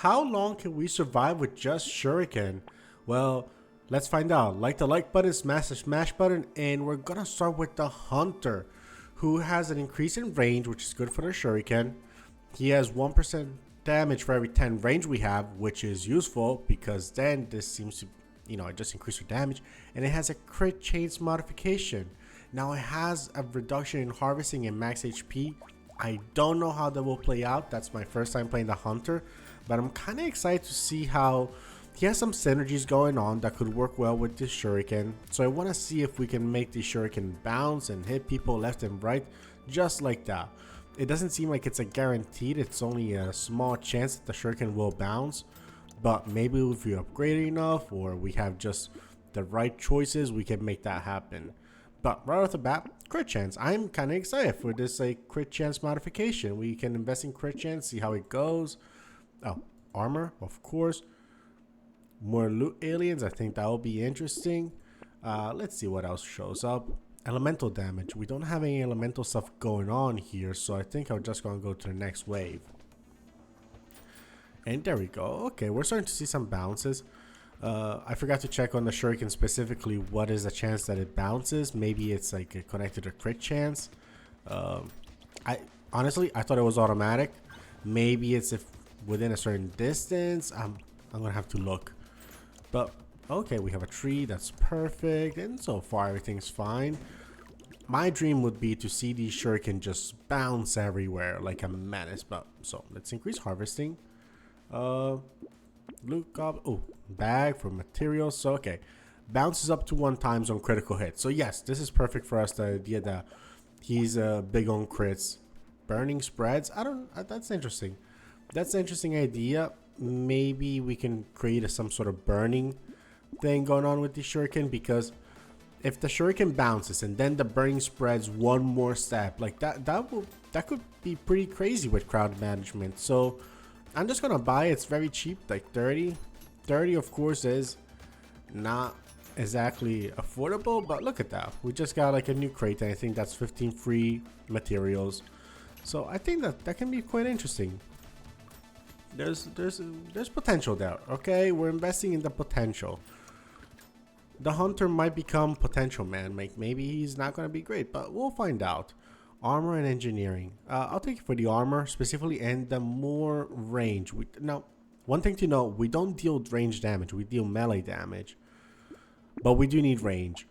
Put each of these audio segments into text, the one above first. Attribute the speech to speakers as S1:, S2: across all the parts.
S1: How long can we survive with just shuriken? Well, let's find out. Like the like button, smash the smash button, and we're gonna start with the hunter, who has an increase in range, which is good for the shuriken. He has 1% damage for every 10 range we have, which is useful because then this seems to, it just increased your damage. And it has a crit chance modification. Now it has a reduction in harvesting and max HP. I don't know how that will play out. That's my first time playing the hunter, but I'm kind of excited to see how he has some synergies going on that could work well with this shuriken. So I want to see if we can make the shuriken bounce and hit people left and right just like that. It doesn't seem like it's a guaranteed, it's only a small chance that the shuriken will bounce, but maybe if we upgrade enough or we have just the right choices, we can make that happen. But right off the bat, crit chance. I'm kind of excited for this crit chance modification. We can invest in crit chance, see how it goes. Oh, armor, of course. More loot aliens, I think that will be interesting. Let's see what else shows up. Elemental damage. We don't have any elemental stuff going on here, so I think I'm just going to go to the next wave. And there we go. Okay, we're starting to see some bounces. I forgot to check on the shuriken specifically what is the chance that it bounces. Maybe it's like connected to crit chance. I honestly thought it was automatic. Maybe it's if within a certain distance. I'm gonna have to look. But okay, we have a tree, that's perfect, and so far everything's fine. My dream would be to see these shuriken just bounce everywhere like a menace. But so let's increase harvesting. Loot up. Oh, bag for materials. So okay, bounces up to 1 times on critical hit. So yes, this is perfect for us. The idea that he's big on crits. Burning spreads. That's interesting. That's an interesting idea. Maybe we can create some sort of burning thing going on with the shuriken, because if the shuriken bounces and then the burning spreads 1 more step, like that could be pretty crazy with crowd management. So I'm just gonna buy it. It's very cheap, like 30 of course is not exactly affordable, but look at that, we just got like a new crate and I think that's 15 free materials. So I think that can be quite interesting. There's potential there. Okay, we're investing in the potential. The hunter might become potential man. Like maybe he's not going to be great, but we'll find out. Armor and engineering. I'll take it for the armor specifically and the more range. Now, one thing to know, we don't deal range damage. We deal melee damage, but we do need range.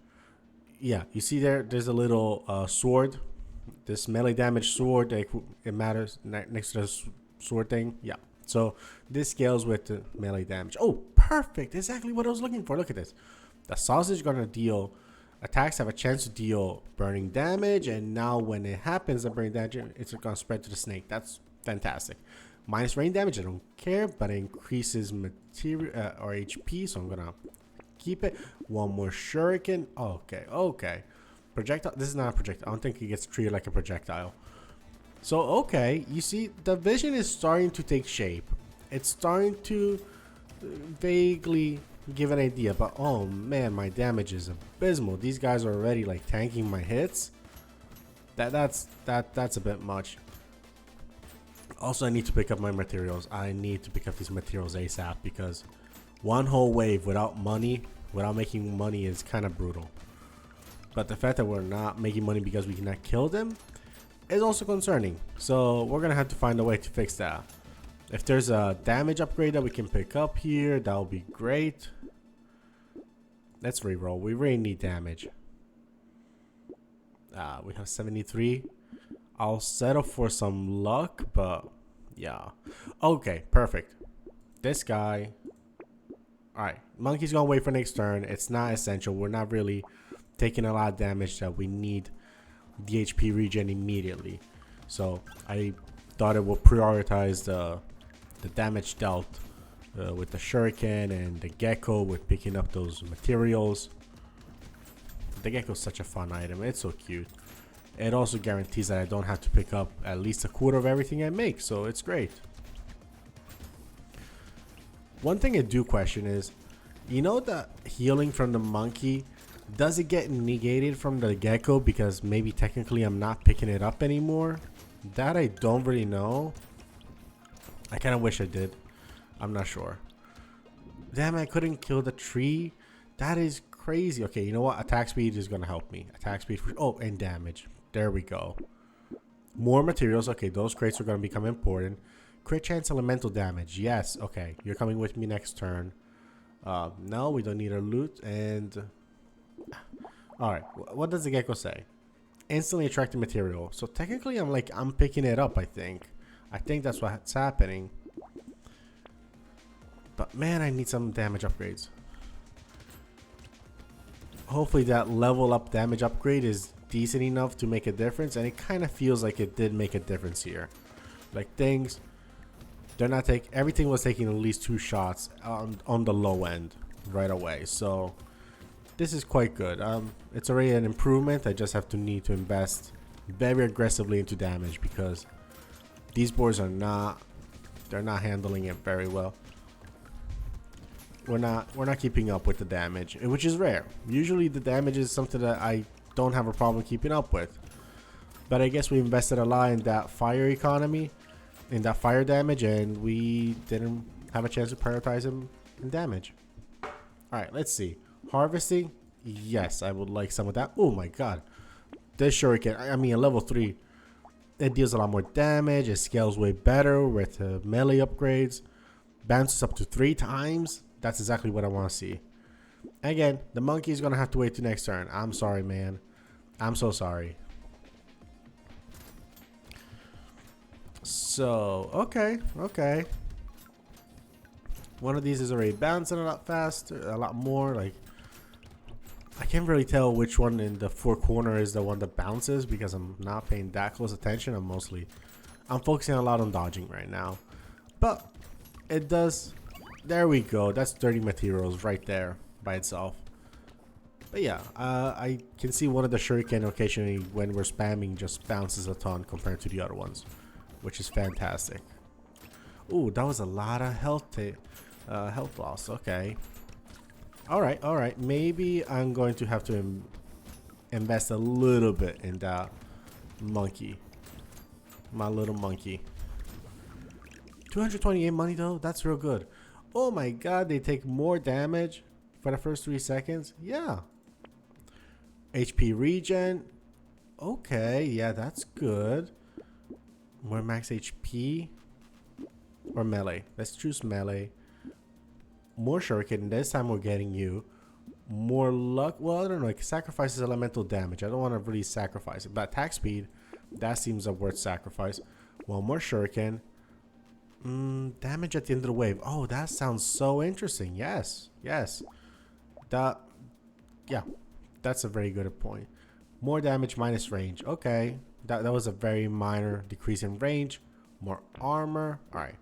S1: Yeah, you see there's a little sword. This melee damage sword, it matters next to the sword thing. Yeah. So this scales with the melee damage. Oh, perfect. Exactly what I was looking for. Look at this. The sausage is going to deal, attacks have a chance to deal burning damage. And now when it happens, the burning damage, it's going to spread to the snake. That's fantastic. Minus rain damage, I don't care, but it increases material or HP. So I'm going to keep it. 1 more shuriken. Okay. Projectile. This is not a projectile. I don't think it gets treated like a projectile. So, okay, you see, the vision is starting to take shape. It's starting to vaguely give an idea, but oh man, my damage is abysmal. These guys are already like tanking my hits. That's a bit much. Also, I need to pick up my materials. I need to pick up these materials ASAP because 1 whole wave without money, without making money is kind of brutal. But the fact that we're not making money because we cannot kill them is also concerning. So we're gonna have to find a way to fix that. If there's a damage upgrade that we can pick up here, that would be great. Let's reroll. We really need damage. We have 73. I'll settle for some luck, but yeah. Okay, perfect. This guy. Alright, monkey's gonna wait for next turn. It's not essential. We're not really taking a lot of damage that we need the HP regen immediately. So I thought it would prioritize the damage dealt with the shuriken and the gecko with picking up those materials. The gecko is such a fun item. It's so cute. It also guarantees that I don't have to pick up at least 1/4 of everything I make, so it's great. One thing I do question is, the healing from the monkey, does it get negated from the gecko because maybe technically I'm not picking it up anymore? That I don't really know. I kind of wish I did. I'm not sure. Damn, I couldn't kill the tree. That is crazy. Okay, you know what? Attack speed is gonna help me. Attack speed for, oh, and damage. There we go. More materials. Okay, those crates are gonna become important. Crit chance elemental damage. Yes. Okay, you're coming with me next turn. No, we don't need our loot. And all right, what does the gecko say? Instantly attracting material. So technically, I'm picking it up. I think that's what's happening. But man, I need some damage upgrades. Hopefully that level up damage upgrade is decent enough to make a difference, and it kind of feels like it did make a difference here. Like things, they're not everything was taking at least 2 shots on the low end right away. So this is quite good. It's already an improvement. I just have to need to invest very aggressively into damage because these boards are they're not handling it very well. We're not keeping up with the damage, which is rare. Usually the damage is something that I don't have a problem keeping up with. But I guess we invested a lot in that fire economy, in that fire damage, and we didn't have a chance to prioritize him in damage. Alright, let's see. Harvesting? Yes, I would like some of that. Oh my god. This shuriken, I mean, a level 3. It deals a lot more damage. It scales way better with melee upgrades. Bounces up to 3 times. That's exactly what I want to see. Again, the monkey is going to have to wait till next turn. I'm sorry, man. I'm so sorry. So, okay. One of these is already bouncing a lot faster, a lot more. Like, I can't really tell which one in the 4 corner is the one that bounces because I'm not paying that close attention. I'm focusing a lot on dodging right now. But it does. There we go. That's 30 materials right there by itself. But yeah, I can see one of the shuriken occasionally when we're spamming just bounces a ton compared to the other ones, which is fantastic. Ooh, that was a lot of health loss. Okay. All right. Maybe I'm going to have to invest a little bit in that monkey. My little monkey. 228 money though. That's real good. Oh my god, they take more damage for the first 3 seconds. Yeah. HP regen. Okay, yeah, that's good. More max HP. Or melee. Let's choose melee. More shuriken. This time we're getting you. More luck. Well, I don't know. It sacrifices elemental damage. I don't want to really sacrifice it. But attack speed, that seems a worth sacrifice. Well, more shuriken. Damage at the end of the wave. Oh, that sounds so interesting. Yes. Yeah, that's a very good point. More damage minus range. Okay, that was a very minor decrease in range. More armor. All right.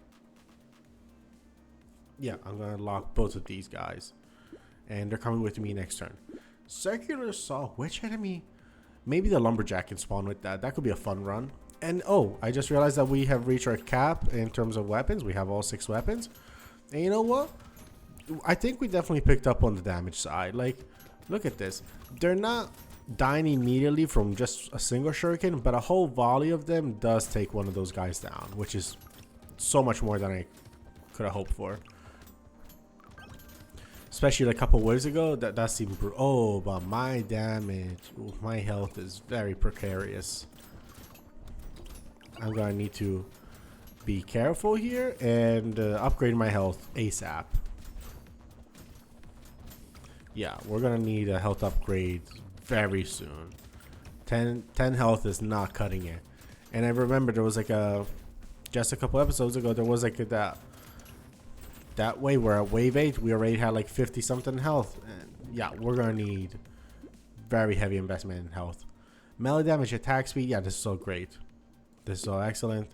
S1: Yeah, I'm gonna lock both of these guys, and they're coming with me next turn. Circular saw. Which enemy? Maybe the lumberjack can spawn with that. That could be a fun run. And oh, I just realized that we have reached our cap in terms of weapons. We have all 6 weapons. And you know what? I think we definitely picked up on the damage side. Like, look at this. They're not dying immediately from just a single shuriken, but a whole volley of them does take one of those guys down, which is so much more than I could have hoped for. Especially a couple waves ago, that seemed brutal. Oh, but my damage, ooh, my health is very precarious. I'm gonna need to be careful here and upgrade my health ASAP. Yeah, we're gonna need a health upgrade very soon. 10 health is not cutting it. And I remember there was like just a couple episodes ago, there was like that way where at wave 8 we already had like 50 something health. And yeah, we're gonna need very heavy investment in health. Melee damage, attack speed, yeah, this is so great. This is so excellent.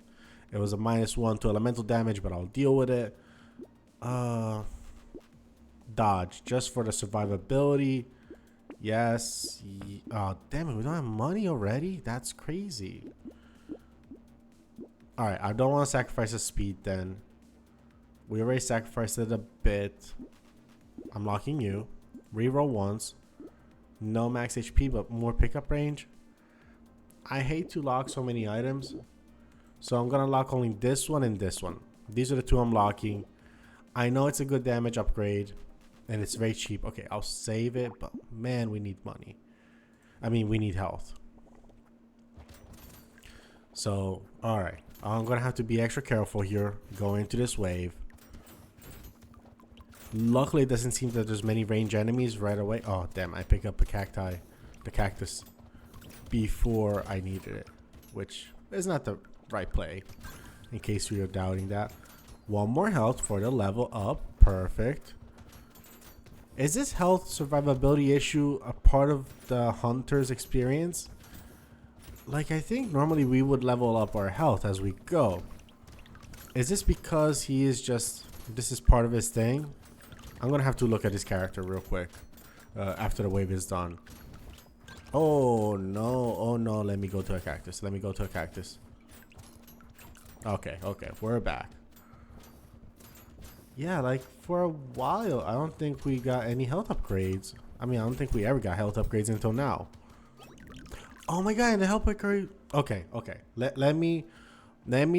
S1: It was a -1 to elemental damage, but I'll deal with it. Dodge, just for the survivability. Yes. Oh, damn it, we don't have money already? That's crazy. Alright, I don't want to sacrifice the speed then. We already sacrificed it a bit. I'm locking you. Reroll once. No max HP, but more pickup range. I hate to lock so many items, so I'm gonna lock only this one and this one. These are the 2 I'm locking. I know it's a good damage upgrade, and it's very cheap. Okay, I'll save it, but man, we need money. I mean, we need health. So, alright. I'm gonna have to be extra careful here going into this wave. Luckily, it doesn't seem that there's many range enemies right away. Oh, damn. I picked up the cactus, before I needed it, which is not the right play, in case you're doubting that. One more health for the level up. Perfect. Is this health survivability issue a part of the hunter's experience? Like, I think normally we would level up our health as we go. Is this because he is just, this is part of his thing? I'm gonna have to look at his character real quick after the wave is done. Oh no, oh no, let me go to a cactus. Let me go to a cactus. Okay, okay, we're back. Yeah, like for a while, I don't think we got any health upgrades. I mean, I don't think we ever got health upgrades until now. Oh my god, and the health upgrade. Okay, okay. Let me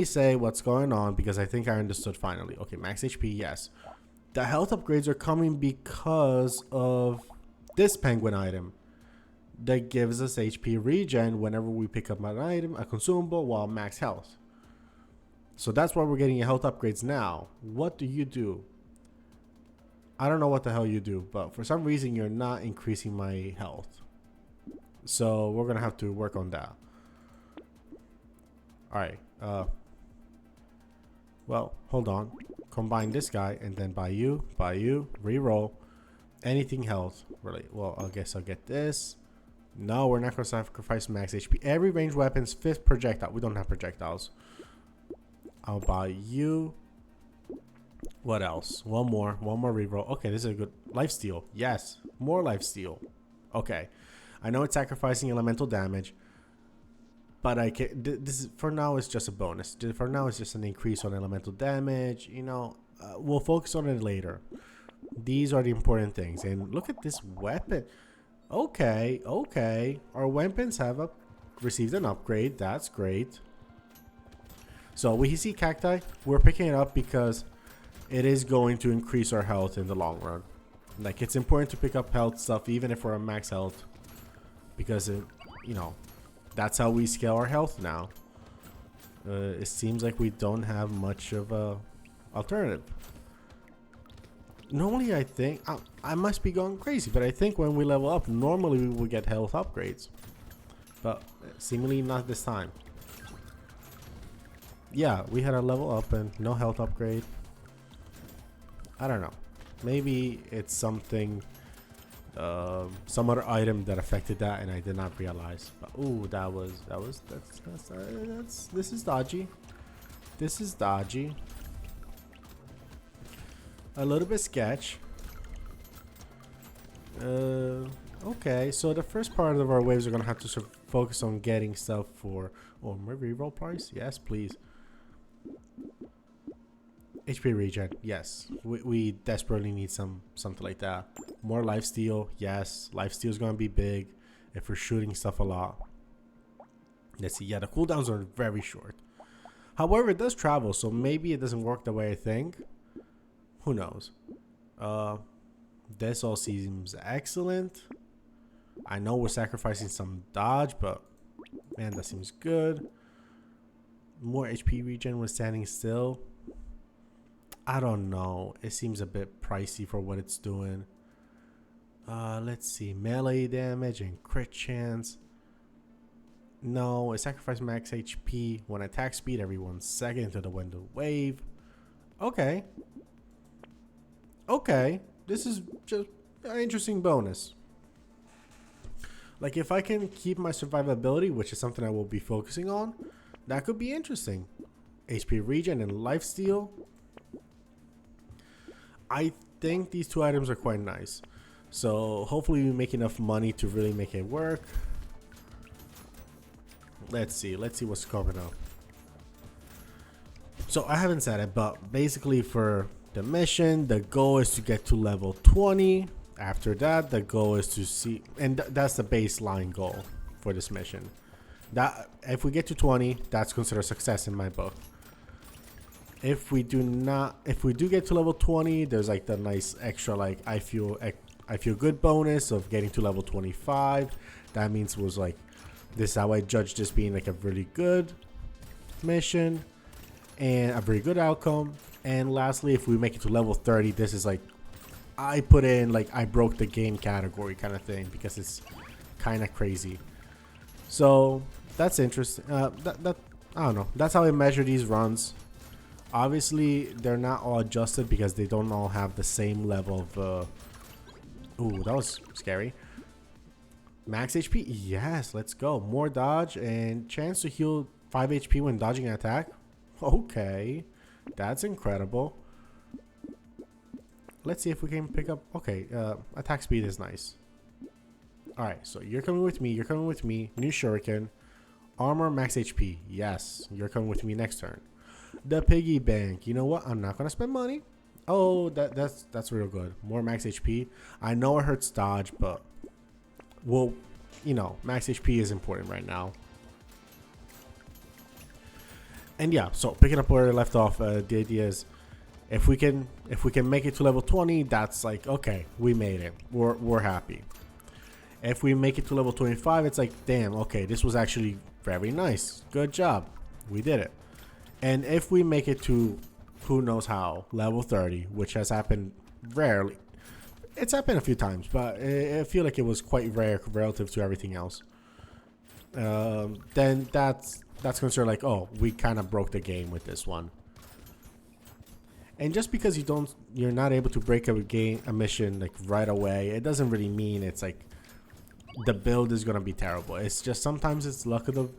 S1: say what's going on, because I think I understood finally. Okay, max HP, yes. The health upgrades are coming because of this penguin item that gives us HP regen whenever we pick up an item, a consumable, while max health. So that's why we're getting health upgrades now. What do you do? I don't know what the hell you do, but for some reason you're not increasing my health. So we're gonna have to work on that. Alright, well, hold on. Combine this guy and then buy you, reroll. Anything health, really. Well, I guess I'll get this. No, we're not gonna sacrifice max HP. Every ranged weapon's 5th projectile. We don't have projectiles. I'll buy you. What else? One more reroll. Okay, this is a good lifesteal. Yes, more lifesteal. Okay, I know it's sacrificing elemental damage, but I can. This is, for now, it's just a bonus. For now, it's just an increase on elemental damage. You know, we'll focus on it later. These are the important things. And look at this weapon. Okay, okay. Our weapons have received an upgrade. That's great. So we see cacti. We're picking it up because it is going to increase our health in the long run. Like, it's important to pick up health stuff even if we're at max health, because you know, that's how we scale our health now. It seems like we don't have much of a alternative. Normally, I think I must be going crazy, but I think when we level up, normally we will get health upgrades, but seemingly not this time. Yeah, we had a level up and no health upgrade. I don't know. Maybe it's something, some other item that affected that, and I did not realize. But ooh, this is dodgy. This is dodgy. A little bit sketch. Okay, so the first part of our waves are gonna have to focus on getting stuff for. Oh, my reroll price? Yes, please. HP regen, yes. We desperately need something like that. More lifesteal, yes. Lifesteal is gonna be big if we're shooting stuff a lot. Let's see. Yeah, the cooldowns are very short. However, it does travel, so maybe it doesn't work the way I think. Who knows? This all seems excellent. I know we're sacrificing some dodge, but man, that seems good. More HP regen when standing still. I don't know. It seems a bit pricey for what it's doing. Let's see. Melee damage and crit chance. No, it sacrifices max HP when attack speed every 1 second into the window wave. Okay. Okay. This is just an interesting bonus. Like, if I can keep my survivability, which is something I will be focusing on, that could be interesting. HP regen and lifesteal. I think these two items are quite nice. So hopefully we make enough money to really make it work. Let's see what's coming up. So I haven't said it, but basically for the mission, the goal is to get to level 20. After that, the goal is to see, and that's the baseline goal for this mission. That if we get to 20, that's considered success in my book. If we do get to level 20, there's like the nice extra like I feel good bonus of getting to level 25. That means it was like, this is how I judge this being like a really good mission and a very good outcome. And lastly, if we make it to level 30, this is like, I put in like I broke the game category kind of thing, because it's kind of crazy. So that's interesting. That I don't know. That's how I measure these runs. Obviously, they're not all adjusted because they don't all have the same level of. Ooh, that was scary. Max HP? Yes, let's go. More dodge and chance to heal 5 HP when dodging an attack. Okay, that's incredible. Let's see if we can pick up. Okay, attack speed is nice. Alright, so you're coming with me. You're coming with me. New shuriken. Armor, max HP. Yes, you're coming with me next turn. The piggy bank. You know what? I'm not going to spend money. Oh, that's real good. More max HP. I know it hurts dodge, but... well, you know, max HP is important right now. And yeah, so picking up where I left off, the idea is if we can make it to level 20, that's like, okay, we made it. We're happy. If we make it to level 25, it's like, damn, okay, this was actually very nice. Good job. We did it. And if we make it to who knows how, level 30, which has happened rarely. It's happened a few times, but I feel like it was quite rare relative to everything else. Then that's considered like, oh, we kind of broke the game with this one. And just because you're not able to break a mission like right away, it doesn't really mean it's like the build is gonna be terrible. It's just sometimes it's luck of the,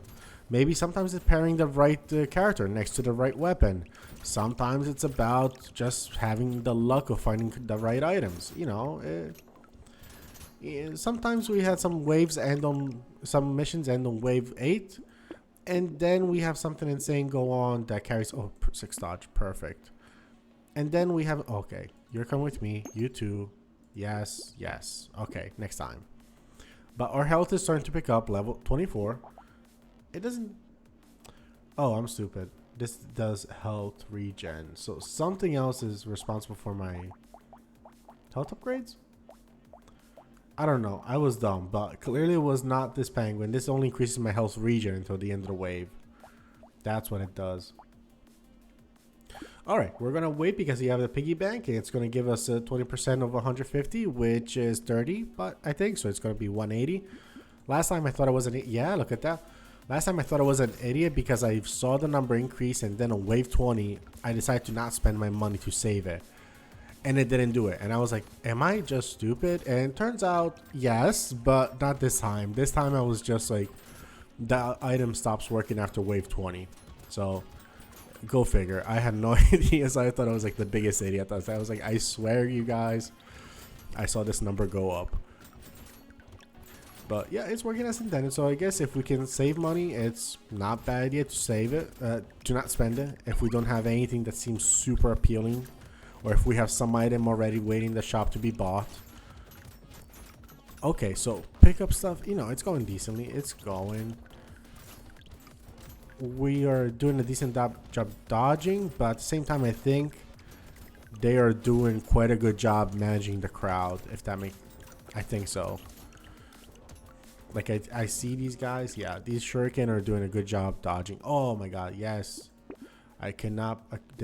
S1: maybe sometimes it's pairing the right character next to the right weapon. Sometimes it's about just having the luck of finding the right items. You know, sometimes we had some waves end on some missions end on wave 8, and then we have something insane go on that carries 6 dodge, perfect. And then we have, okay, you're coming with me, you too, yes, okay, next time. But our health is starting to pick up, level 24. It doesn't, oh, I'm stupid. This does health regen, so something else is responsible for my health upgrades? I don't know, I was dumb, but clearly it was not this penguin. This only increases my health regen until the end of the wave. That's what it does. Alright, we're going to wait because you have the piggy bank. It's going to give us 20% of 150, which is 30, but I think so. It's going to be 180. Last time I thought I was an, yeah, look at that. Last time I thought I was an idiot because I saw the number increase, and then on wave 20, I decided to not spend my money to save it. And it didn't do it. And I was like, am I just stupid? And it turns out, yes, but not this time. This time I was just like, the item stops working after wave 20. So... go figure. I had no idea, so I thought I was like the biggest idiot. I was like, I swear you guys, I saw this number go up. But yeah, it's working as intended. So I guess if we can save money, it's not bad idea to save it, to not spend it. If we don't have anything that seems super appealing, or if we have some item already waiting in the shop to be bought. Okay, so pick up stuff. You know, it's going decently. It's going. We are doing a decent job dodging, but at the same time, I think they are doing quite a good job managing the crowd, if that makes... I think so. Like, I see these guys. Yeah, these shuriken are doing a good job dodging. Oh my god, yes. I did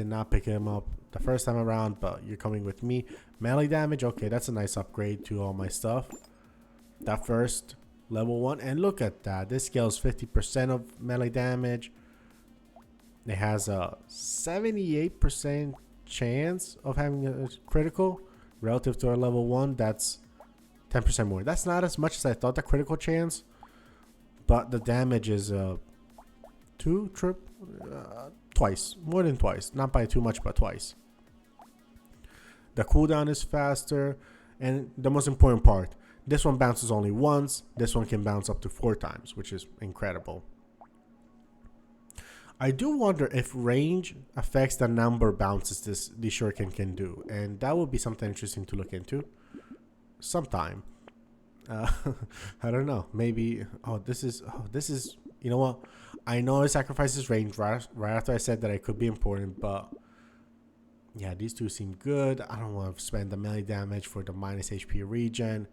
S1: not pick him up the first time around, but you're coming with me. Melee damage, okay, that's a nice upgrade to all my stuff. That first... level 1, and look at that, this scales 50% of melee damage. It has a 78% chance of having a critical relative to our level 1. That's 10% more. That's not as much as I thought, the critical chance, but the damage is twice, more than twice, not by too much, but twice. The cooldown is faster, and the most important part, this one bounces only once. This one can bounce up to 4 times, which is incredible. I do wonder if range affects the number of bounces the shuriken can do, and that would be something interesting to look into sometime. I don't know. Maybe. This is. You know what? I know it sacrifices range right after I said that it could be important, but Yeah, these two seem good. I don't want to spend the melee damage for the minus HP regen.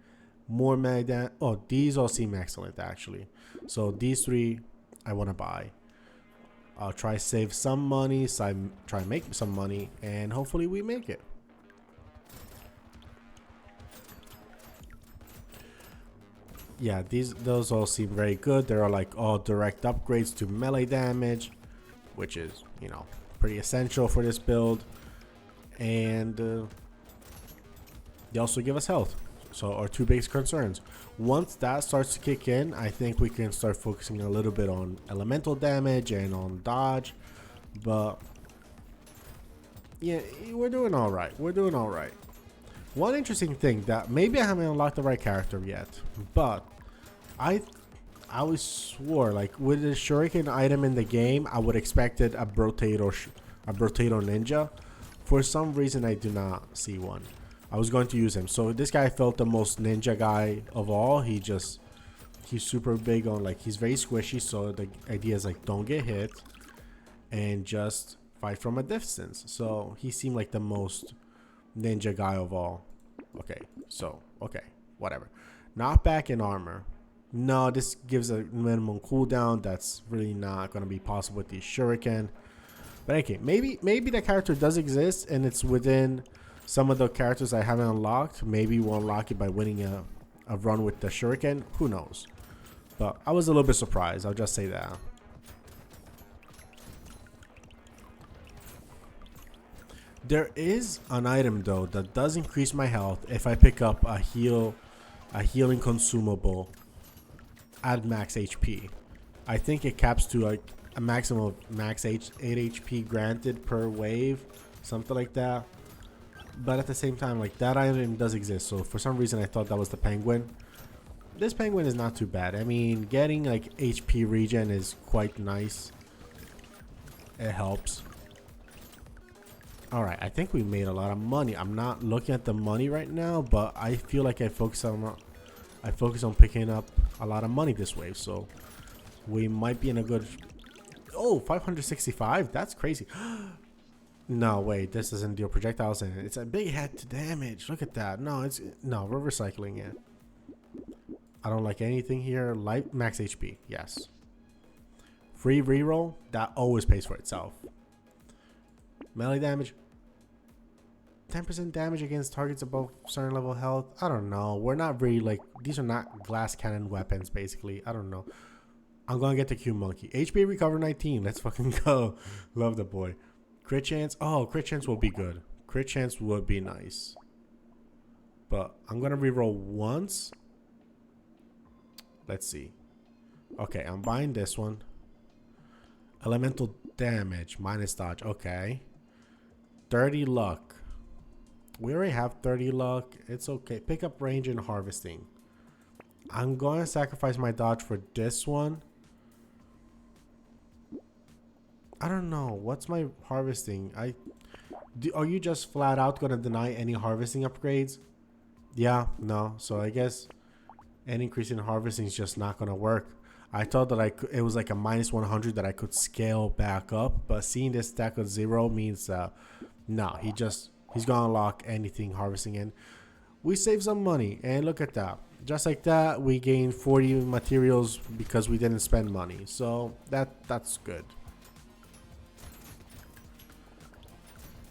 S1: More melee damage. Oh, these all seem excellent actually. So these three I want to buy. I'll try save some money, so try make some money, and hopefully we make it. Yeah, those all seem very good. They're like all direct upgrades to melee damage, which is, you know, pretty essential for this build. And they also give us health. So our two biggest concerns. Once that starts to kick in, I think we can start focusing a little bit on elemental damage and on dodge. But yeah, we're doing all right. We're doing all right. One interesting thing that maybe I haven't unlocked the right character yet, but I always swore like with the shuriken item in the game, I would expected a Brotato ninja. For some reason, I do not see one. I was going to use him. So this guy felt the most ninja guy of all. He's super big on, like, he's very squishy. So the idea is like, don't get hit and just fight from a distance. So he seemed like the most ninja guy of all. Okay, so, okay, whatever. Not back in armor. No, this gives a minimum cooldown. That's really not going to be possible with these shuriken. But okay, maybe that character does exist and it's within some of the characters I haven't unlocked. Maybe we'll unlock it by winning a run with the shuriken. Who knows? But I was a little bit surprised. I'll just say that. There is an item though that does increase my health if I pick up a healing consumable at max HP. I think it caps to like a maximum of max 8 HP granted per wave, something like that. But at the same time, like, that item does exist. So for some reason I thought that was the penguin. This penguin is not too bad. I mean, getting like HP regen is quite nice. It helps. All right, I think we made a lot of money. I'm not looking at the money right now, but I feel like I focus on picking up a lot of money this wave. So we might be in a good. Oh, 565. That's crazy. No, wait, this doesn't deal projectiles in it. It's a big head to damage. Look at that. No, we're recycling it. I don't like anything here. Light max HP. Yes. Free reroll. That always pays for itself. Melee damage. 10% damage against targets above certain level health. I don't know. We're not really like, these are not glass cannon weapons basically. I don't know. I'm gonna get the Q monkey. HP recover 19. Let's fucking go. Love the boy. Crit chance. Oh, crit chance will be good. Crit chance would be nice. But I'm gonna reroll once. Let's see. Okay, I'm buying this one. Elemental damage minus dodge. Okay. 30 luck. We already have 30 luck. It's okay. Pick up range and harvesting. I'm going to sacrifice my dodge for this one. I don't know. What's my harvesting? Are you just flat out going to deny any harvesting upgrades? Yeah, no. So I guess any increase in harvesting is just not going to work. I thought that it was like a minus 100 that I could scale back up. But seeing this stack of 0 means no, he's going to unlock anything harvesting in. We save some money. And look at that. Just like that, we gain 40 materials because we didn't spend money. So that's good.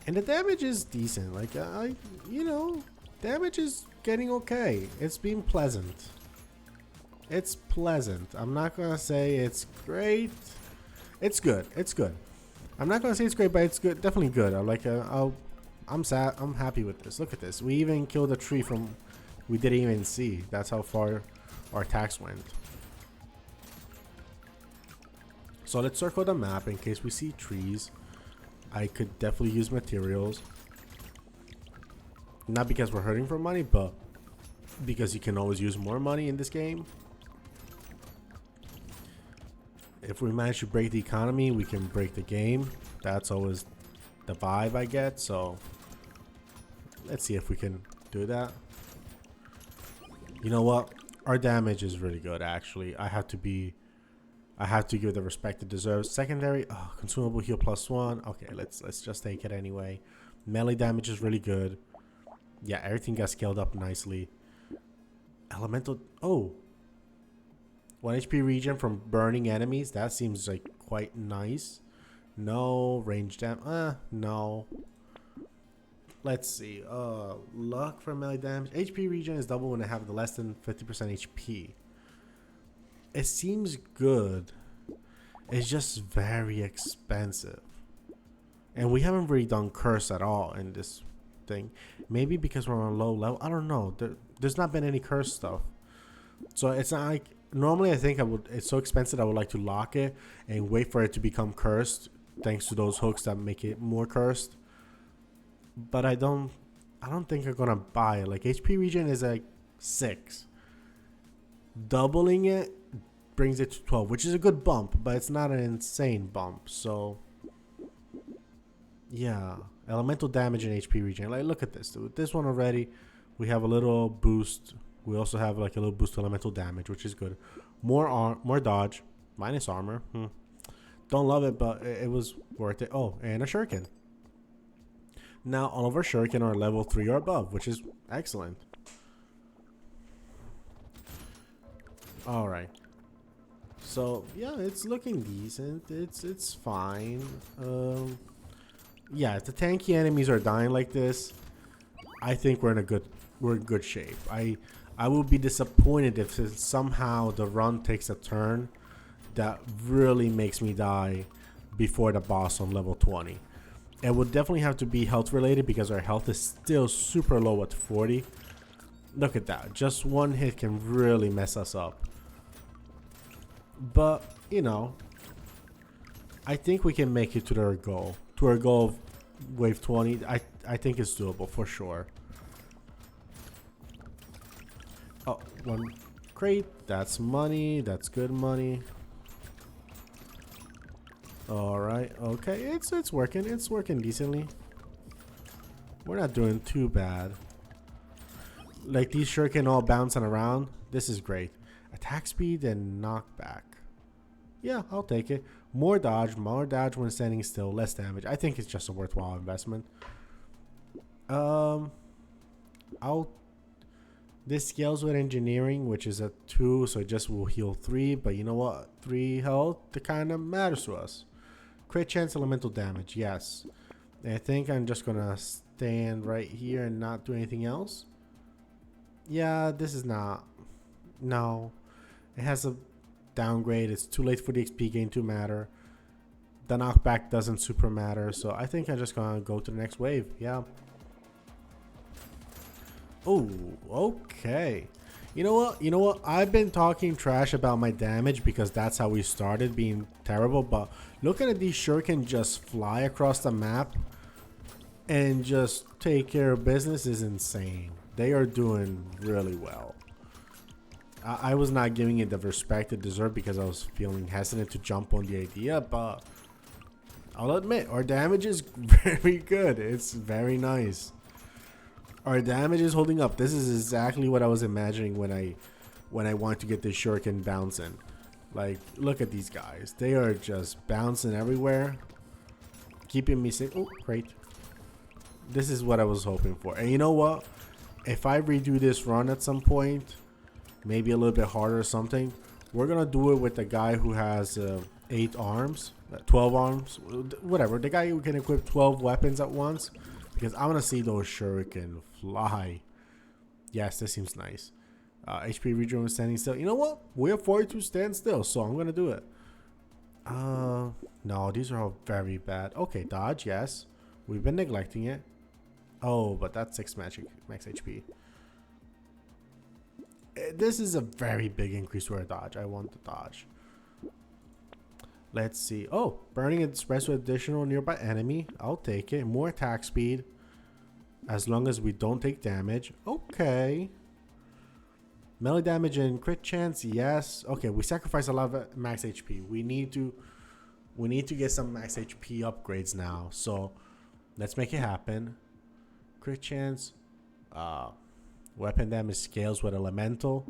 S1: And the damage is decent. Like, damage is getting okay. It's been pleasant. It's pleasant. I'm not going to say it's great. It's good. It's good. I'm not going to say it's great, but it's good. Definitely good. I'm sad. I'm happy with this. Look at this. We even killed a tree from we didn't even see. That's how far our attacks went. So let's circle the map in case we see trees. I could definitely use materials. Not because we're hurting for money, but because you can always use more money in this game. If we manage to break the economy, we can break the game. That's always the vibe I get. So let's see if we can do that. You know what? Our damage is really good, actually. I have to give the respect it deserves. Secondary, consumable heal +1. Okay, let's just take it anyway. Melee damage is really good. Yeah, everything got scaled up nicely. Elemental. Oh. 1 HP regen from burning enemies. That seems like quite nice. No range damage. No. Let's see. Luck for melee damage. HP regen is double when I have the less than 50% HP. It seems good. It's just very expensive. And we haven't really done curse at all in this thing. Maybe because we're on a low level. I don't know. There's not been any curse stuff. So it's not like... Normally I think I would... It's so expensive I would like to lock it and wait for it to become cursed. Thanks to those hooks that make it more cursed. But I don't think I'm gonna buy it. Like HP regen is like 6. Doubling it brings it to 12, which is a good bump, but it's not an insane bump. So yeah, elemental damage and HP regen. Like look at this, dude. This one already, we have a little boost. We also have like a little boost to elemental damage, which is good. More dodge, minus armor. Don't love it, but it was worth it. Oh, and a shuriken. Now all of our shuriken are level 3 or above, which is excellent. Alright. So yeah, it's looking decent. It's fine. Yeah, if the tanky enemies are dying like this, I think we're in good shape. I will be disappointed if somehow the run takes a turn that really makes me die before the boss on level 20. It would definitely have to be health related because our health is still super low at 40. Look at that. Just one hit can really mess us up. But, you know, I think we can make it to our goal. To our goal of wave 20. I think it's doable for sure. Oh, one crate. That's money. That's good money. Alright, okay, it's working. It's working decently. We're not doing too bad. Like these shuriken all bouncing around. This is great. Attack speed and knockback. Yeah, I'll take it. More dodge when standing still, less damage. I think it's just a worthwhile investment. This scales with engineering, which is a 2, so it just will heal 3. But you know what? 3 health, it kind of matters to us. Crit chance, elemental damage, yes. And I think I'm just gonna stand right here and not do anything else. Yeah, this is not. No, it has a downgrade. It's too late for the XP gain to matter. The knockback doesn't super matter, so I think I'm just gonna go to the next wave. Yeah. Oh, okay. You know what? I've been talking trash about my damage because that's how we started, being terrible. But looking at these shuriken just fly across the map and just take care of business is insane. They are doing really well. I was not giving it the respect it deserved because I was feeling hesitant to jump on the idea. But I'll admit, our damage is very good. It's very nice. Our damage is holding up. This is exactly what I was imagining when I want to get this shuriken bouncing. Like, look at these guys. They are just bouncing everywhere, keeping me safe. Oh, great. This is what I was hoping for. And you know what? If I redo this run at some point, maybe a little bit harder or something, we're gonna do it with the guy who has 8 arms, 12 arms, whatever. The guy who can equip 12 weapons at once. Because I want to see those shuriken fly. Yes, this seems nice. HP regen was standing still. You know what? We have 42 stand still, so I'm going to do it. No, these are all very bad. Okay, dodge, yes. We've been neglecting it. Oh, but that's 6 max HP. This is a very big increase to our dodge. I want the dodge. Let's see. Oh, burning express with additional nearby enemy. I'll take it. More attack speed. As long as we don't take damage. Okay. Melee damage and crit chance. Yes. Okay, we sacrifice a lot of max HP. We need to get some max HP upgrades now. So let's make it happen. Crit chance. Weapon damage scales with elemental.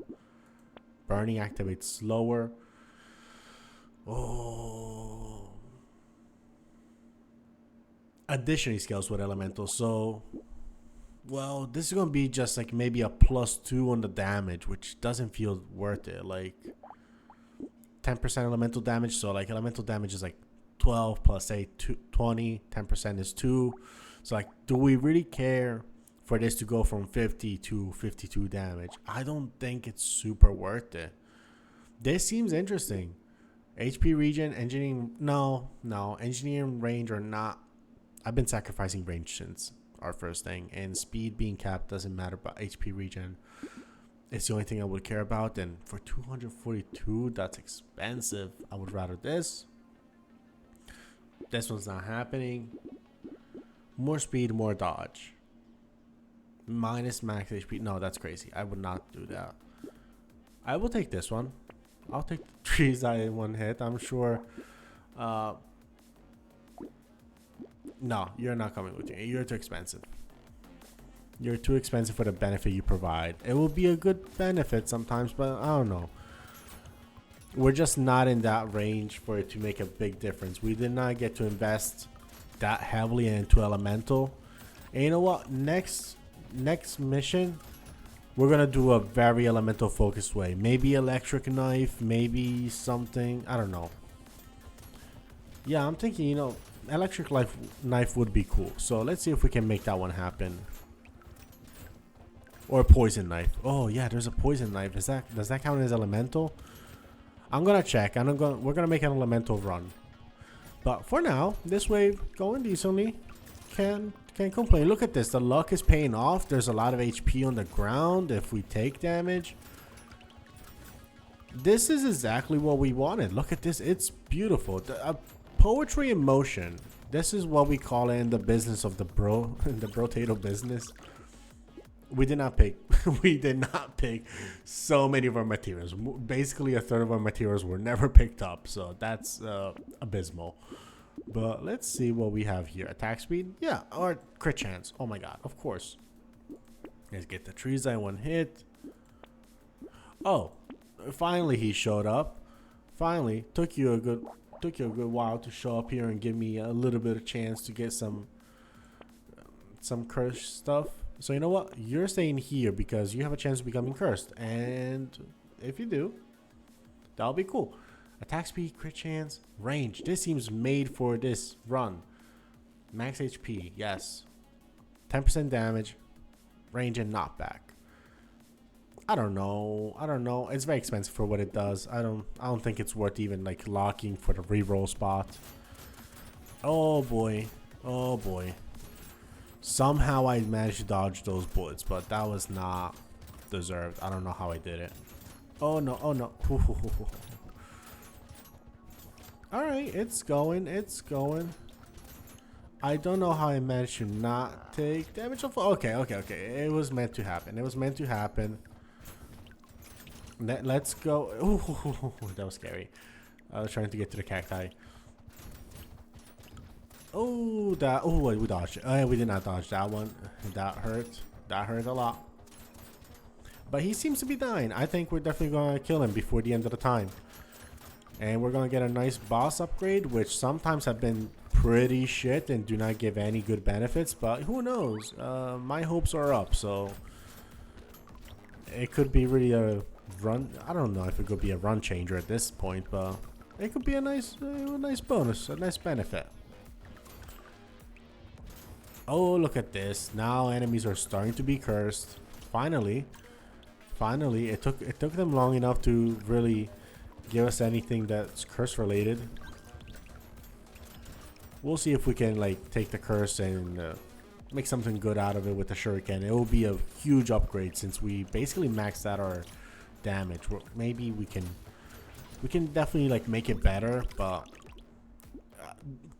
S1: Burning activates slower. Oh, additionally scales with elemental. So, well, this is gonna be just like maybe a +2 on the damage, which doesn't feel worth it. Like 10% elemental damage. So like elemental damage is like 12 plus say 20. 10% is 2. So like, do we really care for this to go from 50 to 52 damage? I don't think it's super worth it. This seems interesting. HP regen, engineering, no, engineering range or not. I've been sacrificing range since our first thing, and speed being capped doesn't matter, but HP regen, it's the only thing I would care about. And for 242, that's expensive. I would rather this. This one's not happening. More speed, more dodge. Minus max HP. No, that's crazy. I would not do that. I will take this one. I'll take the trees I in one hit. I'm sure. No, you're not coming with me. You're too expensive. You're too expensive for the benefit you provide. It will be a good benefit sometimes, but I don't know. We're just not in that range for it to make a big difference. We did not get to invest that heavily into elemental. And you know what? Next mission, we're gonna do a very elemental focused way. Maybe electric knife, maybe something. I don't know. Yeah, I'm thinking, you know, electric knife would be cool. So let's see if we can make that one happen. Or a poison knife. Oh yeah, there's a poison knife. Does that count as elemental? I'm gonna check. We're gonna make an elemental run. But for now, this wave going decently. Can't complain. Look at this. The luck is paying off. There's a lot of HP on the ground if we take damage. This is exactly what we wanted. Look at this. It's beautiful. Poetry in motion. This is what we call it in the business of the Brotato business. We did not pick. We did not pick so many of our materials. Basically, a third of our materials were never picked up. So that's abysmal. But let's see what we have here. Attack speed, yeah, or crit chance. Oh my god, of course. Let's get the trees I one hit. Oh, finally he showed up. Finally, took you a good while to show up here and give me a little bit of chance to get some cursed stuff. So you know what? You're staying here because you have a chance of becoming cursed. And if you do, that'll be cool. Attack speed, crit chance, range. This seems made for this run. Max HP, yes. 10% damage, range and knockback. I don't know. It's very expensive for what it does. I don't think it's worth even like locking for the reroll spot. Oh boy. Oh boy. Somehow I managed to dodge those bullets, but that was not deserved. I don't know how I did it. Oh no, oh no. Alright, it's going. I don't know how I managed to not take damage. Okay. It was meant to happen. Let's go. Ooh, that was scary. I was trying to get to the cacti. Oh, we dodged it. We did not dodge that one. That hurt. That hurt a lot. But he seems to be dying. I think we're definitely going to kill him before the end of the time. And we're going to get a nice boss upgrade, which sometimes have been pretty shit and do not give any good benefits. But who knows? My hopes are up, so it could be really a run. I don't know if it could be a run changer at this point, but it could be a nice bonus, a nice benefit. Oh, look at this. Now enemies are starting to be cursed. Finally, it took them long enough to really give us anything that's curse related. We'll see if we can like take the curse and make something good out of it with the shuriken. It will be a huge upgrade since we basically maxed out our damage. Maybe we can definitely like make it better, but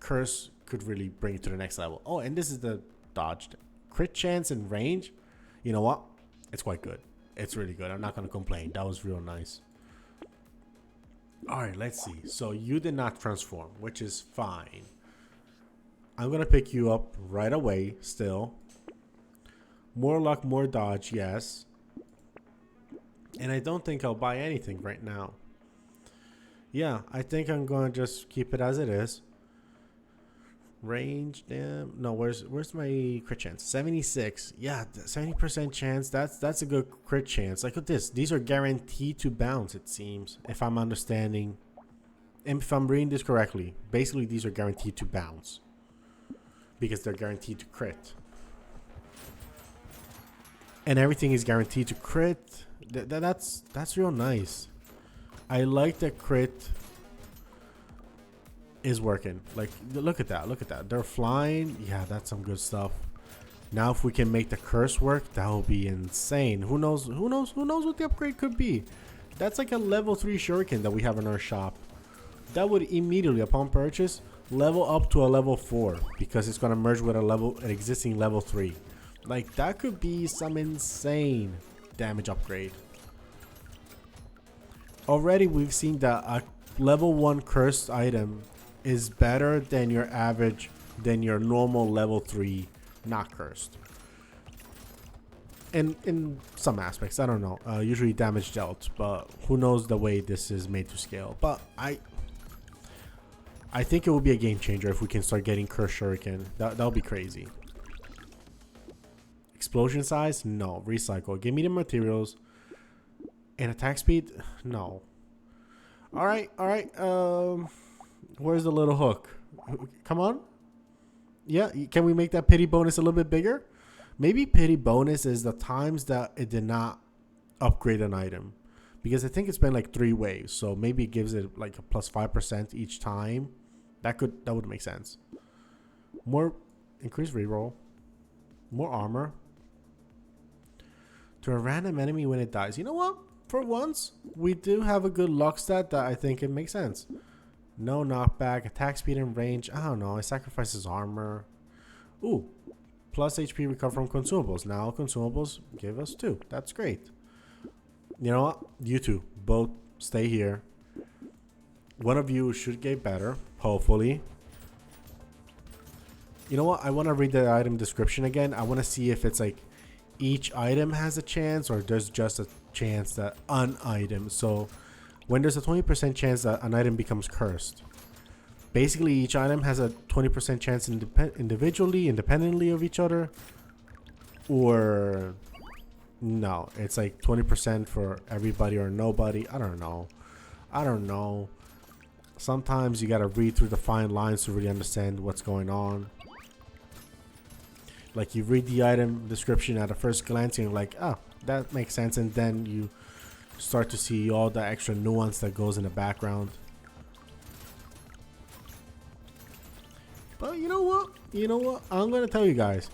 S1: curse could really bring it to the next level. Oh, and this is the dodged crit chance and range. You know what? It's quite good. It's really good. I'm not gonna complain. That was real nice. All right, let's see. So you did not transform, which is fine. I'm gonna pick you up right away. Still, more luck, more dodge. Yes. And I don't think I'll buy anything right now. Yeah, I think I'm gonna just keep it as it is. Range, damn. No, where's my crit chance? 76. Yeah, 70% chance. That's a good crit chance. Like, look at this. These are guaranteed to bounce, it seems. If I'm understanding. And if I'm reading this correctly, basically these are guaranteed to bounce. Because they're guaranteed to crit. And everything is guaranteed to crit. That's real nice. I like that crit is working. Like, look at that. Look at that. They're flying. Yeah, that's some good stuff. Now, if we can make the curse work, that will be insane. Who knows? Who knows? Who knows what the upgrade could be? That's like a level 3 shuriken that we have in our shop. That would immediately, upon purchase, level up to a level 4 because it's gonna merge with an existing level 3. Like, that could be some insane damage upgrade. Already, we've seen that a level 1 cursed item is better than your average, than your normal level 3 not cursed. And in some aspects, I don't know. Usually damage dealt, but who knows the way this is made to scale. But I think it will be a game changer if we can start getting cursed shuriken. That'll be crazy. Explosion size? No. Recycle. Give me the materials. And attack speed? No. Alright, alright. Where's the little hook? Come on. Yeah, can we make that pity bonus a little bit bigger? Maybe pity bonus is the times that it did not upgrade an item. Because I think it's been like 3 waves. So maybe it gives it like a plus 5% each time. That would make sense. More increased reroll. More armor. To a random enemy when it dies. You know what? For once, we do have a good luck stat that I think it makes sense. No knockback, attack speed and range. I don't know. It sacrifices armor. Ooh. Plus HP recover from consumables. Now consumables give us 2. That's great. You know what? You two, both stay here. One of you should get better, hopefully. You know what? I want to read the item description again. I want to see if it's like each item has a chance or there's just a chance that an item. So when there's a 20% chance that an item becomes cursed, basically each item has a 20% chance independently of each other. Or no, it's like 20% for everybody or nobody. I don't know. Sometimes you gotta read through the fine lines to really understand what's going on. Like, you read the item description at a first glance and you're like, oh, that makes sense. And then you start to see all the extra nuance that goes in the background. But you know what? I'm going to tell you guys.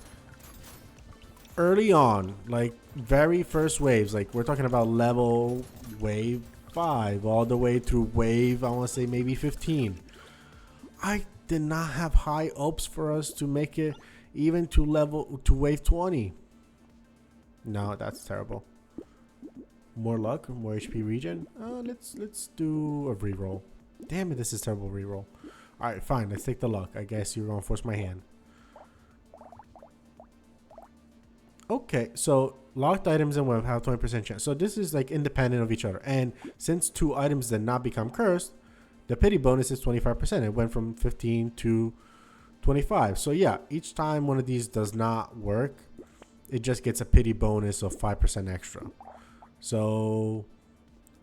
S1: Early on, like very first waves, like we're talking about level wave 5 all the way through wave, I want to say maybe 15. I did not have high hopes for us to make it even to wave 20. No, that's terrible. More luck, more HP regen. Let's do a reroll. Damn it, this is terrible reroll. All right, fine. Let's take the luck. I guess you're gonna force my hand. Okay, so locked items and web have 20% chance. So this is like independent of each other. And since 2 items did not become cursed, the pity bonus is 25%. It went from 15 to 25. So yeah, each time one of these does not work, it just gets a pity bonus of 5% extra. So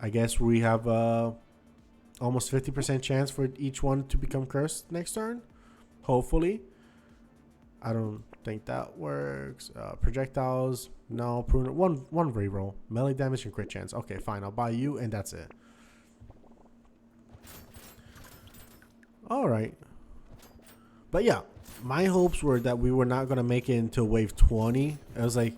S1: I guess we have almost 50% chance for each one to become cursed next turn. Hopefully. I don't think that works. Projectiles, no. Pruner, one reroll. Melee damage and crit chance. Okay, fine. I'll buy you, and that's it. All right. But yeah, my hopes were that we were not gonna make it until wave 20. It was like,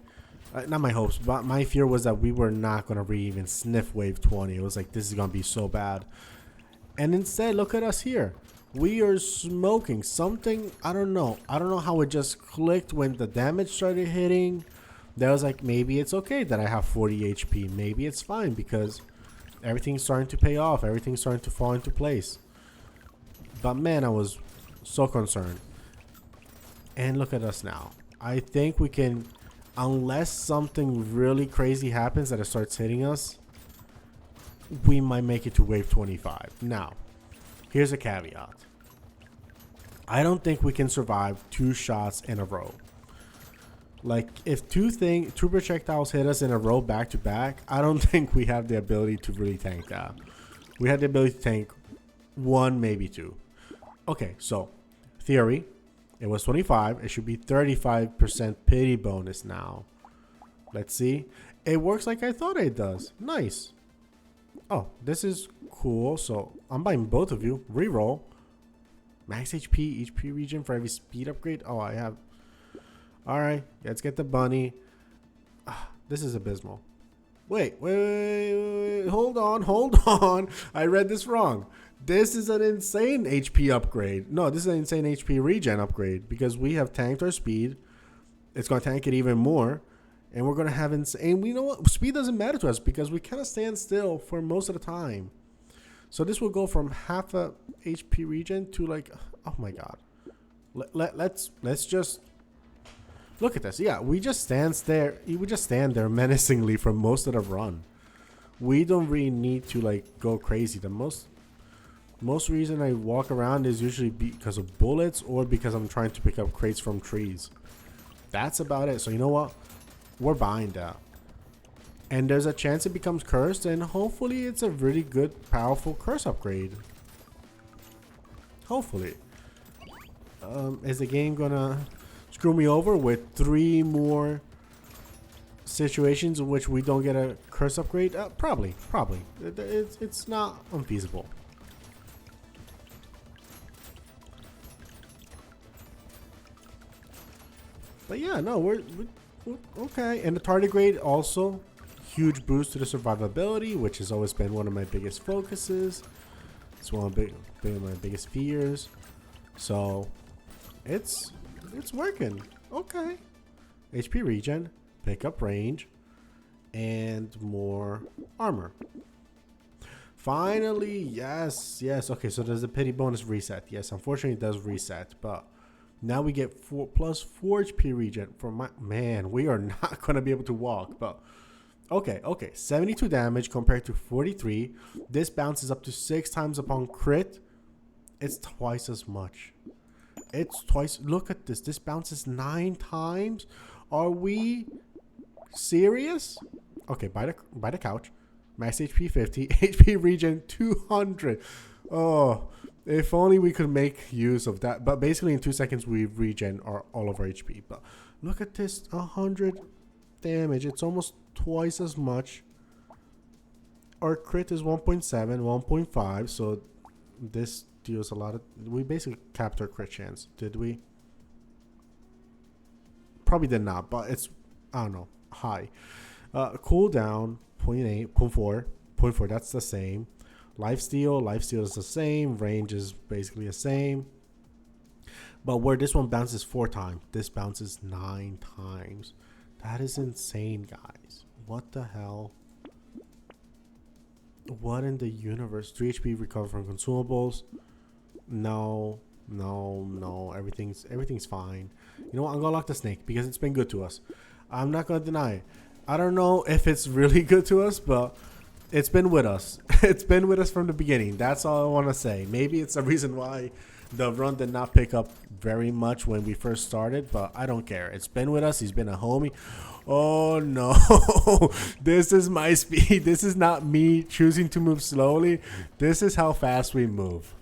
S1: not my hopes, but my fear was that we were not gonna even sniff wave 20. It was like, this is gonna be so bad. And instead, look at us here. We are smoking something. I don't know how it just clicked when the damage started hitting. That was like, maybe it's okay that I have 40 HP. Maybe it's fine because everything's starting to pay off. Everything's starting to fall into place. But man, I was so concerned. And look at us now. I think we can, unless something really crazy happens that it starts hitting us, we might make it to wave 25. Now, here's a caveat. I don't think we can survive 2 shots in a row. Like, if two projectiles hit us in a row back to back, I don't think we have the ability to really tank that. We had the ability to tank 1, maybe 2. Okay, so theory, it was 25. It should be 35% pity bonus now. Let's see. It works like I thought it does. Nice. Oh, this is cool. So I'm buying both of you. Reroll. Max HP region for every speed upgrade. Oh, I have. All right, let's get the bunny. This is abysmal. Wait. Hold on. I read this wrong. This is an insane HP upgrade. No, this is an insane HP regen upgrade because we have tanked our speed. It's going to tank it even more. And we're going to have insane. We know what? Speed doesn't matter to us because we kind of stand still for most of the time. So this will go from half a HP regen to like, oh my God. Let's just look at this. Yeah, we just stand there. We just stand there menacingly for most of the run. We don't really need to like go crazy. The most reason I walk around is usually because of bullets or because I'm trying to pick up crates from trees. That's about it. So you know what? We're buying that. And there's a chance it becomes cursed, and hopefully it's a really good, powerful curse upgrade. Hopefully. Is the game gonna screw me over with 3 more situations in which we don't get a curse upgrade? Probably. It's not unfeasible. But yeah, no, we're okay. And the tardigrade also, huge boost to the survivability, which has always been one of my biggest focuses. It's one of my biggest fears. So it's working. Okay. HP regen, pickup range, and more armor. Finally, yes. Okay, so does the pity bonus reset? Yes, unfortunately it does reset, but now we get plus 4 HP regen for my man. We are not gonna be able to walk, but okay. 72 damage compared to 43. This bounces up to 6 times upon crit. It's twice as much. It's twice. Look at this. This bounces 9 times. Are we serious? Okay, by the couch. Max HP 50. HP regen 200. Oh. If only we could make use of that. But basically in 2 seconds we regen all of our HP. But look at this, 100 damage. It's almost twice as much. Our crit is 1.7, 1.5. So this deals a lot of... We basically capped our crit chance. Did we? Probably did not, but it's, I don't know, high. Cooldown, 0.8, 0.4, that's the same. Lifesteal is the same. Range is basically the same. But where this one bounces 4 times, this bounces 9 times. That is insane, guys. What the hell? What in the universe? 3 HP recover from consumables. No. Everything's fine. You know what? I'm gonna lock the snake because it's been good to us. I'm not gonna deny it. I don't know if it's really good to us, but it's been with us. It's been with us from the beginning. That's all I want to say. Maybe it's the reason why the run did not pick up very much when we first started, but I don't care. It's been with us. He's been a homie. Oh, no. This is my speed. This is not me choosing to move slowly. This is how fast we move.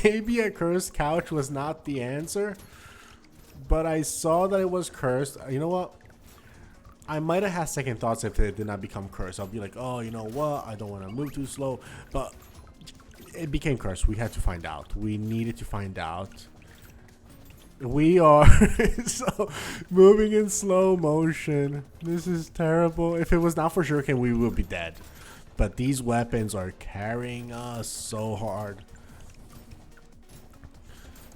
S1: Maybe a cursed couch was not the answer, but I saw that it was cursed. You know what? I might have had second thoughts if it did not become cursed. I'll be like, oh, you know what? I don't want to move too slow. But it became cursed. We had to find out. We needed to find out. We are so moving in slow motion. This is terrible. If it was not for Shuriken, we would be dead. But these weapons are carrying us so hard.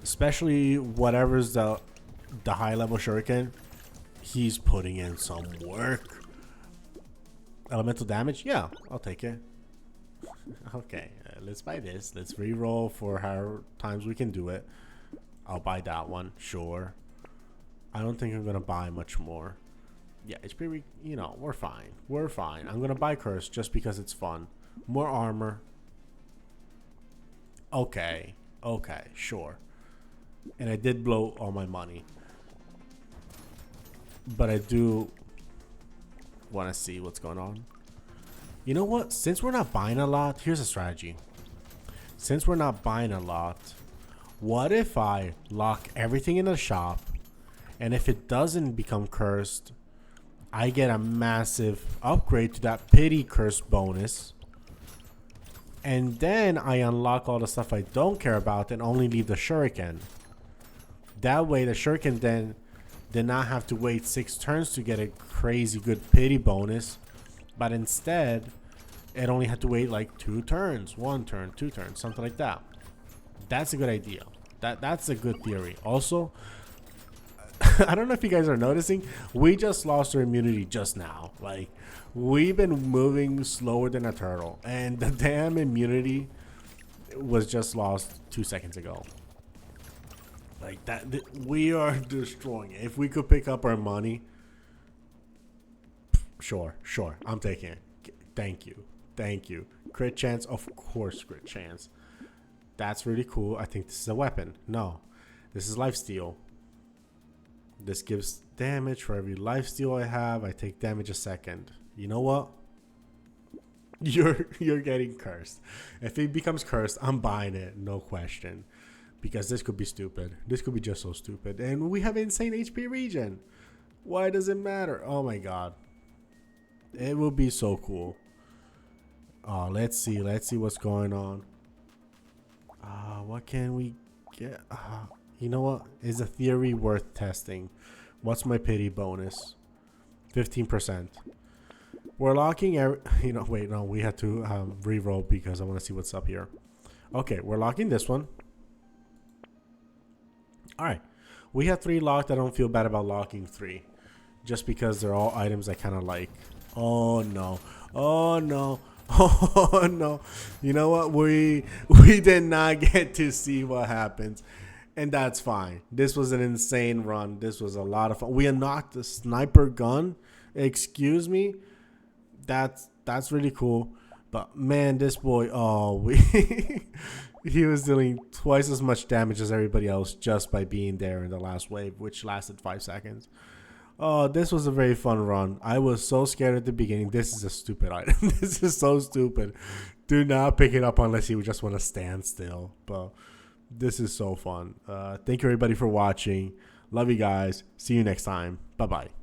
S1: Especially whatever's the high level Shuriken. He's putting in some work. Elemental damage? Yeah, I'll take it. Okay, let's buy this. Let's re-roll for how times we can do it. I'll buy that one, sure. I don't think I'm going to buy much more. Yeah, it's pretty, you know, we're fine. We're fine. I'm going to buy Curse just because it's fun. More armor. Okay, sure. And I did blow all my money. But I do want to see what's going on. You know what? Since we're not buying a lot, here's a strategy. Since we're not buying a lot, what if I lock everything in the shop, and if it doesn't become cursed, I get a massive upgrade to that pity curse bonus, and then I unlock all the stuff I don't care about and only leave the shuriken. That way the shuriken then did not have to wait 6 turns to get a crazy good pity bonus, but instead it only had to wait like 2 turns, 1 turn, 2 turns, something like that. That's a good idea. That's a good theory. Also, I don't know if you guys are noticing, we just lost our immunity just now. Like, we've been moving slower than a turtle, and the damn immunity was just lost 2 seconds ago. Like that, we are destroying it. If we could pick up our money, sure, I'm taking it. Thank you. Crit chance, of course, crit chance. That's really cool. I think this is a weapon. No, this is lifesteal. This gives damage for every lifesteal I have. I take damage a second. You know what? You're getting cursed. If it becomes cursed, I'm buying it, no question. Because this could be stupid. This could be just so stupid. And we have insane HP regen. Why does it matter? Oh my god. It will be so cool. Let's see what's going on. What can we get? You know what? Is a theory worth testing? What's my pity bonus? 15%. We're locking wait, no, we had to re-roll because I want to see what's up here. Okay, we're locking this one. Alright, we have 3 locked. I don't feel bad about locking 3, just because they're all items I kind of like. Oh no, oh no, oh no. You know what? We did not get to see what happens, and that's fine. This was an insane run. This was a lot of fun. We unlocked the sniper gun. Excuse me. That's really cool. But man, this boy, he was dealing twice as much damage as everybody else just by being there in the last wave, which lasted 5 seconds. Oh, this was a very fun run. I was so scared at the beginning. This is a stupid item. This is so stupid. Do not pick it up unless you just want to stand still. But this is so fun. Thank you everybody for watching. Love you guys. See you next time. Bye-bye.